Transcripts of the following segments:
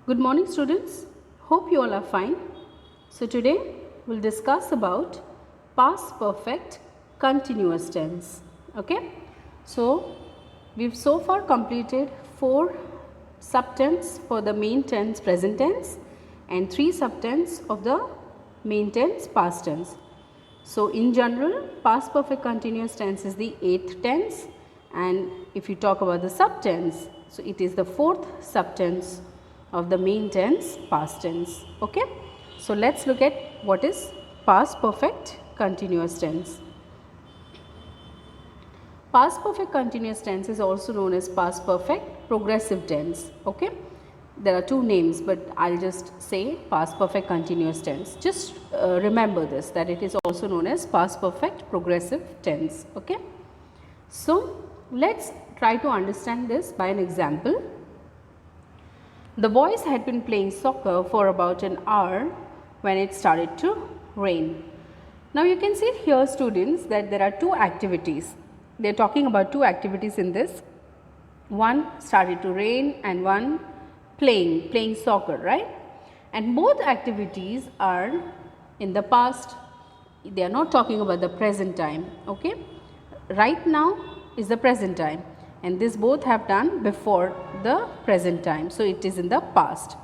Good morning students, hope you all are fine. So today we'll discuss about past perfect continuous tense. Okay, so we've so far completed 4 subtense for the main tense present tense and 3 subtense of the main tense past tense. So in general, past perfect continuous tense is the 8th tense, and if you talk about the subtense, so it is the 4th subtense of the main tense past tense. Okay. So let's look at what is past perfect continuous tense. Past perfect continuous tense is also known as past perfect progressive tense. Okay. There are 2 names, but I'll just say past perfect continuous tense. Just remember this, that it is also known as past perfect progressive tense. Okay. So let's try to understand this by an example. The boys had been playing soccer for about an hour when it started to rain. Now you can see here, students, that there are 2 activities. They are talking about 2 activities in this. One started to rain and one playing soccer, right? And both activities are in the past. They are not talking about the present time. Okay, right now is the present time, and this both have done before the present time, so it is in the past.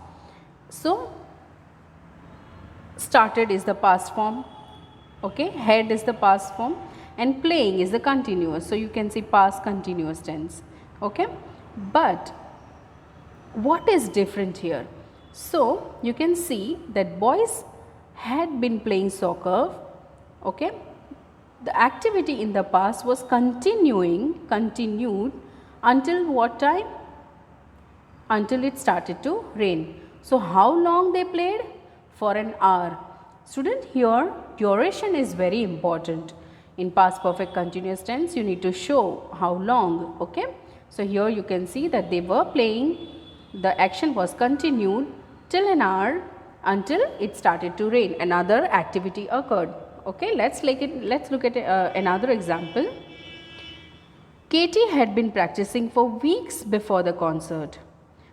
So started is the past form, okay, had is the past form, and playing is the continuous, so you can see past continuous tense. Okay, but what is different here? So you can see that boys had been playing soccer. Okay, the activity in the past was continued until what time? Until it started to rain. So how long they played? For an hour. Student, here duration is very important. In past perfect continuous tense, you need to show how long. Okay, so here you can see that they were playing. The action was continued till an hour until it started to rain. Another activity occurred. Okay, let's look at another example. Katie had been practicing for weeks before the concert.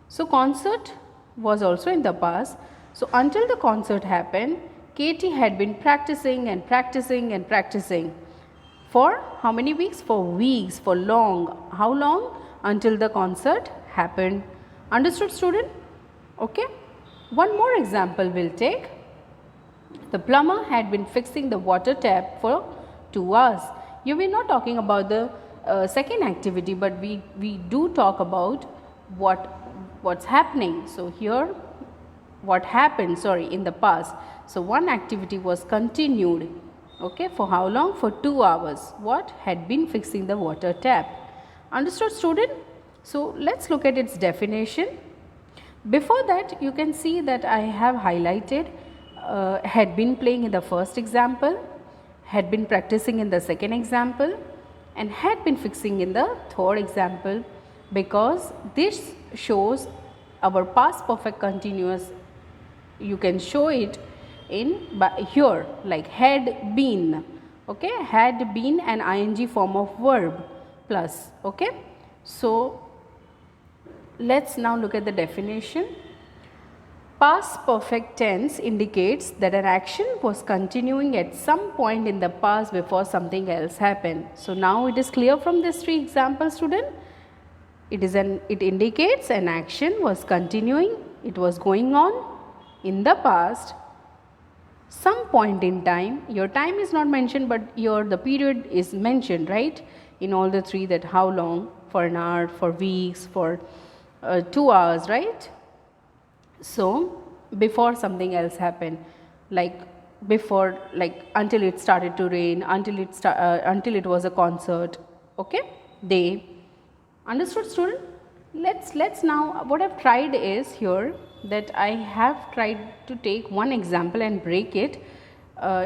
So concert was also in the past. So until the concert happened, Katie had been practicing and practicing and practicing. For how many weeks? For weeks, for long. How long? Until the concert happened. Understood, student? Okay. One more example we'll take. The plumber had been fixing the water tap for 2 hours. You were not talking about the second activity, but we do talk about what's happening. So here what happened, in the past. So one activity was continued. Okay, for how long? For 2 hours. What? Had been fixing the water tap. Understood, student? So let's look at its definition. Before that, you can see that I have highlighted had been playing in the first example, had been practicing in the second example, and had been fixing in the third example, because this shows our past perfect continuous. You can show it in here, like had been. Okay, had been an ing form of verb plus. Okay, so let's now look at the definition. Past perfect tense indicates that an action was continuing at some point in the past before something else happened. So now it is clear from these 3 examples, student. It indicates an action was continuing, it was going on in the past, some point in time. Your time is not mentioned, but the period is mentioned, right? In all the 3, that how long, for an hour, for weeks, for 2 hours, right? So before something else happened, like before, like until it started to rain, until it was a concert. Okay, day. Understood, student? Let's now, what I've tried is here that I have tried to take one example and break it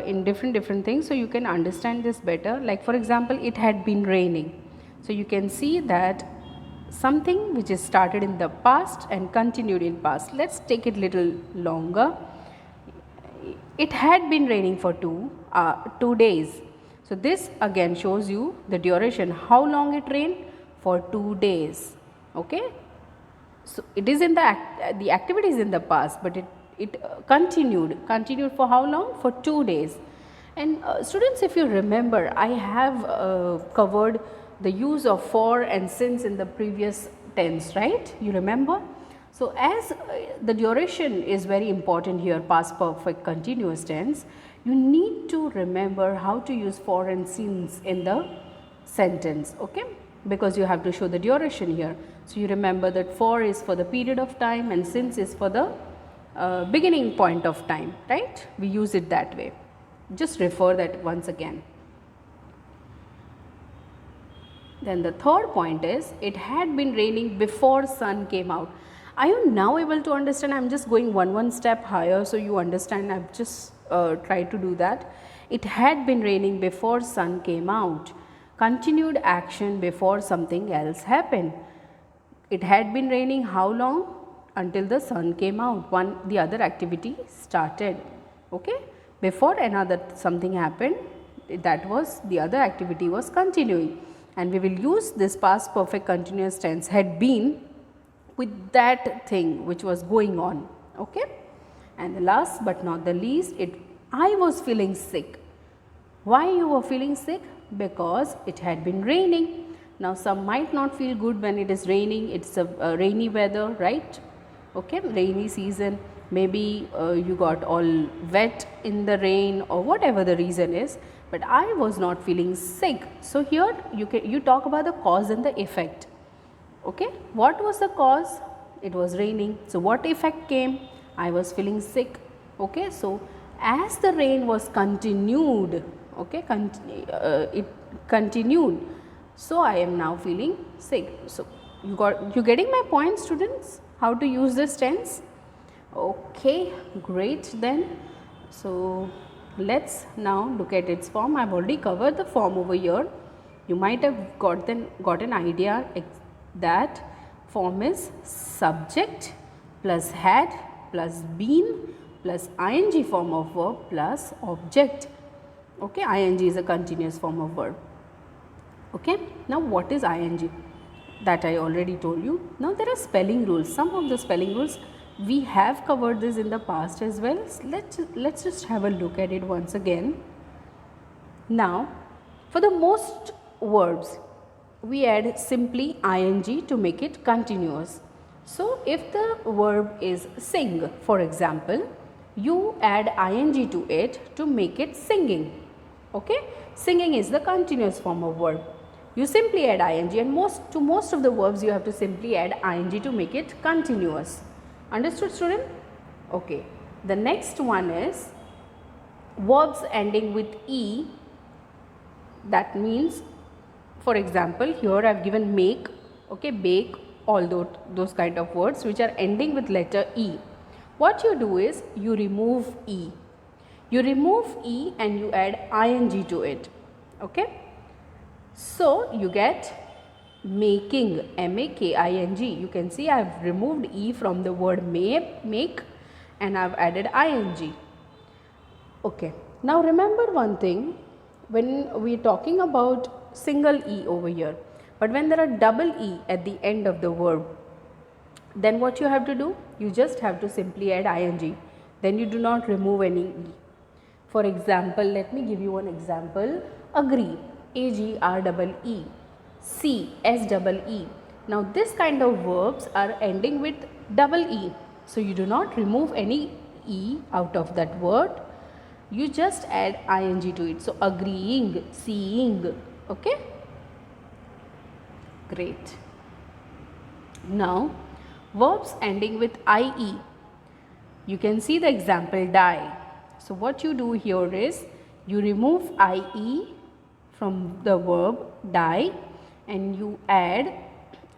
in different things, so you can understand this better. Like for example, it had been raining. So you can see that something which is started in the past and continued in past. Let's take it little longer. It had been raining for 2 days. So this again shows you the duration, how long it rained. For 2 days. Okay, So it is in the activity is in the past, but it continued for how long? For 2 days. And students, if you remember, I have covered the use of for and since in the previous tense, right? You remember? So as the duration is very important here, past perfect continuous tense, you need to remember how to use for and since in the sentence, okay? Because you have to show the duration here. So you remember that for is for the period of time and since is for the beginning point of time, right? We use it that way. Just refer that once again. Then the third point is, it had been raining before sun came out. Are you now able to understand? I am just going one step higher so you understand. I have just tried to do that. It had been raining before sun came out. Continued action before something else happened. It had been raining how long? Until the sun came out. The other activity started. Okay. Before another something happened, that was the other activity was continuing, and we will use this past perfect continuous tense had been with that thing which was going on. Okay. And the last but not the least, I was feeling sick. Why you were feeling sick? Because it had been raining. Now some might not feel good when it is raining. It's a rainy weather, right? Okay, rainy season. Maybe you got all wet in the rain or whatever the reason is, but I was not feeling sick. So here you talk about the cause and the effect. Okay, what was the cause? It was raining. So what effect came? I was feeling sick. Okay, so as the rain was continued, okay, it continued, so I am now feeling sick. So you getting my point, students, how to use this tense? Okay, great then. So let's now look at its form. I have already covered the form over here. You might have got an idea that form is subject plus had plus been plus ing form of verb plus object. Okay, ing is a continuous form of verb. Okay, now what is ing? That I already told you. Now there are spelling rules. Some of the spelling rules we have covered this in the past as well. Let's just have a look at it once again. Now for the most verbs we add simply ing to make it continuous. So if the verb is sing, for example, you add ing to it to make it singing. Okay, singing is the continuous form of verb. You simply add ing, and most of the verbs you have to simply add ing to make it continuous. Understood, student? Okay. The next one is verbs ending with e. That means, for example, here I have given make, okay, bake, all those kind of words which are ending with letter e. What you do is you remove e. You remove e and you add ing to it. Okay. So you get making, making. You can see I have removed e from the word make and I have added ing. Okay. Now remember one thing, when we are talking about single e over here, but when there are double e at the end of the verb, then what you have to do? You just have to simply add ing. Then you do not remove any e. For example, let me give you one example. Agree, agree, see, see. Now this kind of verbs are ending with double e. So you do not remove any e out of that word. You just add ing to it. So agreeing, seeing. Okay. Great. Now verbs ending with ie. You can see the example die. So what you do here is you remove ie from the verb die and you add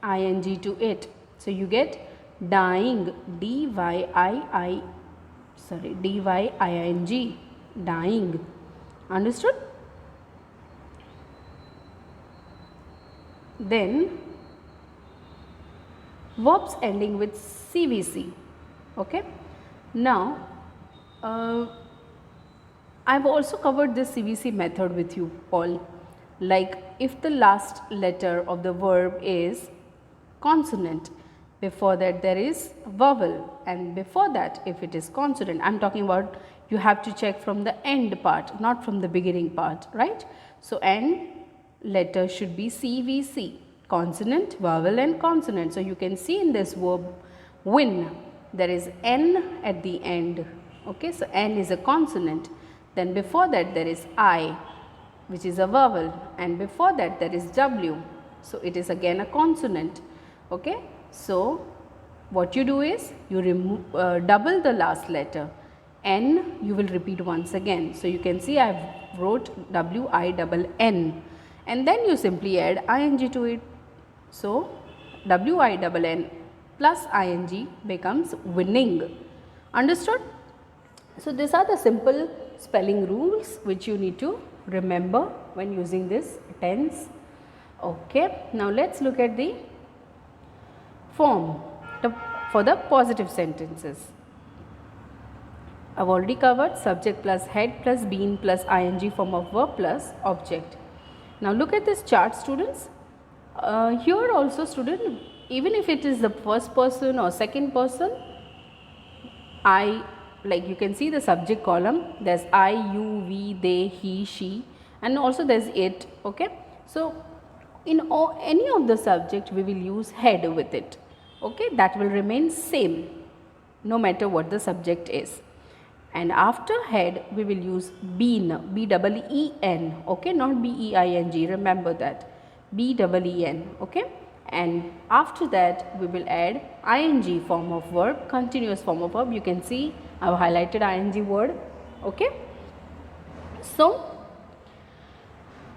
ing to it. So you get dying, dying, dying. Understood? Then verbs ending with cvc. Okay. Now I have also covered this CVC method with you all. Like if the last letter of the verb is consonant, before that there is vowel, and before that if it is consonant. I am talking about, you have to check from the end part, not from the beginning part, right. So, end letter should be CVC, consonant, vowel and consonant. So, you can see in this verb win, there is N at the end, okay. So, N is a consonant, then before that there is I, which is a vowel, and before that there is W. So, it is again a consonant, okay. So, what you do is you double the last letter, N you will repeat once again. So, you can see I have wrote WINN, and then you simply add ing to it. So, WINN plus ing becomes winning. Understood? So, these are the simple spelling rules which you need to remember when using this tense. Okay. Now, let us look at the form for the positive sentences. I have already covered subject plus head plus been plus ing form of verb plus object. Now, look at this chart, students. Here also, student, even if it is the first person or second person, like you can see the subject column, there is I, you, we, they, he, she, and also there is it, okay. So, in any of the subject we will use head with it, okay, that will remain same no matter what the subject is. And after head we will use been, B-E-E-N, okay, not B-E-I-N-G, remember that, B-E-E-N, okay. And after that we will add ing form of verb, continuous form of verb. You can see I have highlighted ing word, okay. So,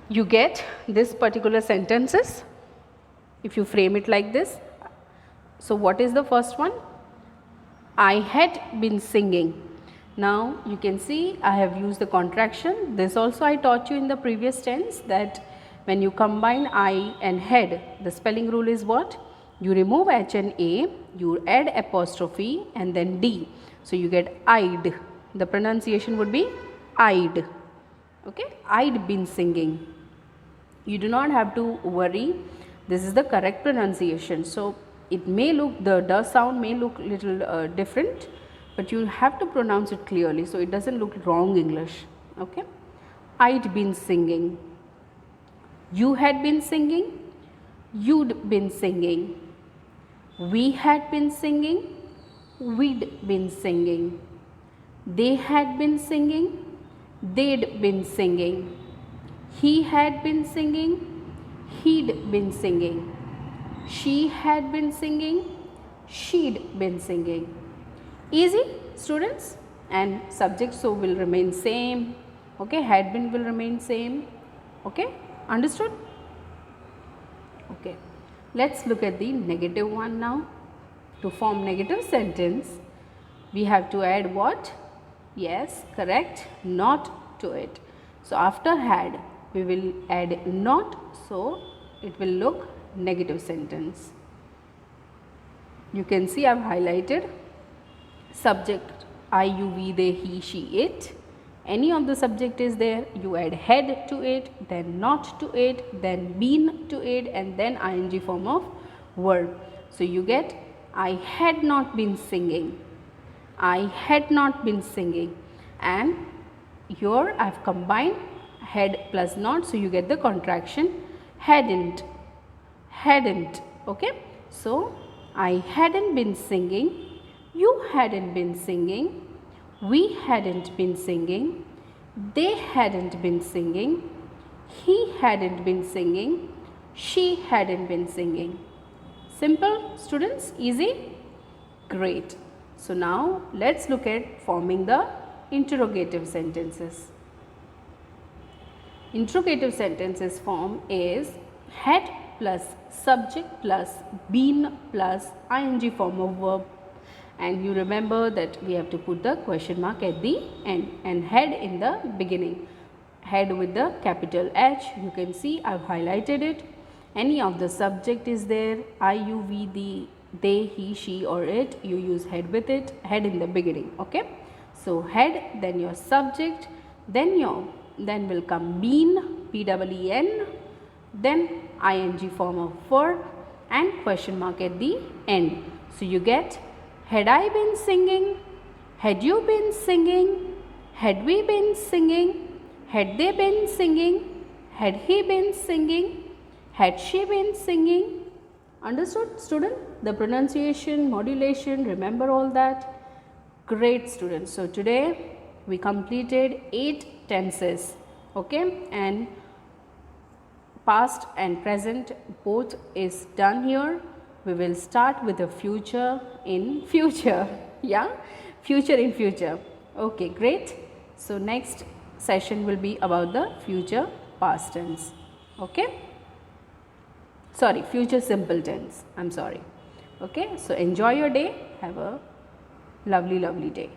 you get this particular sentences if you frame it like this. So, what is the first one? I had been singing. Now, you can see I have used the contraction. This also I taught you in the previous tense, that when you combine I and had, the spelling rule is what? You remove H and A, you add apostrophe and then D. So, you get I'd. The pronunciation would be I'd. Okay, I'd been singing. You do not have to worry, this is the correct pronunciation. So, it may look, the D sound may look little different, but you have to pronounce it clearly, so it does not look wrong English. Okay. I'd been singing, you had been singing, you'd been singing, we had been singing, we'd been singing, they had been singing, they'd been singing, he had been singing, he'd been singing, she had been singing, she'd been singing. Easy, students, and subject so will remain same, okay, had been will remain same, okay, understood? Okay, let's look at the negative one now. To form negative sentence, we have to add what? Yes, correct, not to it. So, after had, we will add not, so it will look negative sentence. You can see I have highlighted subject I, you, we, they, he, she, it. Any of the subject is there, you add had to it, then not to it, then been to it, and then ing form of verb. So, you get I had not been singing, I had not been singing, and here I have combined had plus not. So, you get the contraction hadn't, hadn't, okay. So, I hadn't been singing, you hadn't been singing, we hadn't been singing, they hadn't been singing, he hadn't been singing, she hadn't been singing. Simple, students, easy? Great. So, now let us look at forming the interrogative sentences. Interrogative sentences form is had plus subject plus been plus ing form of verb, and you remember that we have to put the question mark at the end and had in the beginning. Had with the capital H, you can see I have highlighted it. Any of the subject is there, I, you, we, they, he, she or it, you use had with it, had in the beginning, okay. So, had, then your subject, then will come been, B-E-E-N, then ing form of verb and question mark at the end. So you get, had I been singing? Had you been singing? Had we been singing? Had they been singing? Had he been singing? Had she been singing? Understood, student? The pronunciation, modulation, remember all that? Great, students. So today we completed 8 tenses, okay, and past and present both is done here. We will start with the future in future. Yeah, future in future. Okay, great. So next session will be about the future past tense. Okay, sorry, future simple tense. I'm sorry. Okay, so enjoy your day. Have a lovely day.